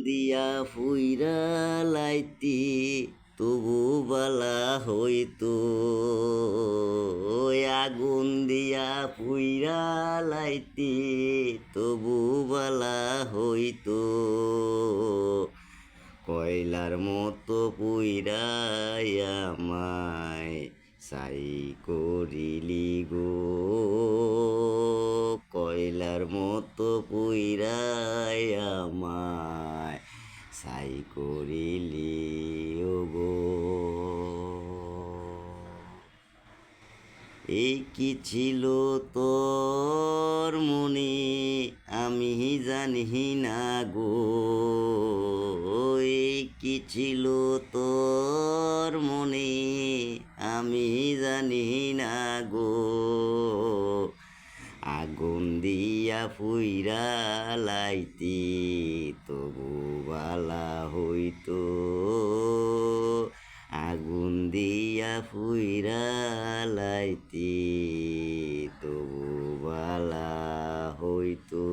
দিয়া ফুইরা লাইতি তবু বালা হইতো, আগুন দিয়া ফুইরা লাইতি তবু বালা হইতো, কয়লার মতো পুইরাই আমায় ছাই করিলি গো, কয়লার মতো পুইরাই আমায় ছাই করিলি গো। এই কি ছিল তোর মনে আমি জানি না গো, এই কি ছিল তোর মনে আমি জানি না গো, আগুন দিয়া ফুইরা লাইতি তবু বালা হইতো, আগুন দিয়া ফুইরা লাইতি তবু বালা হইতো।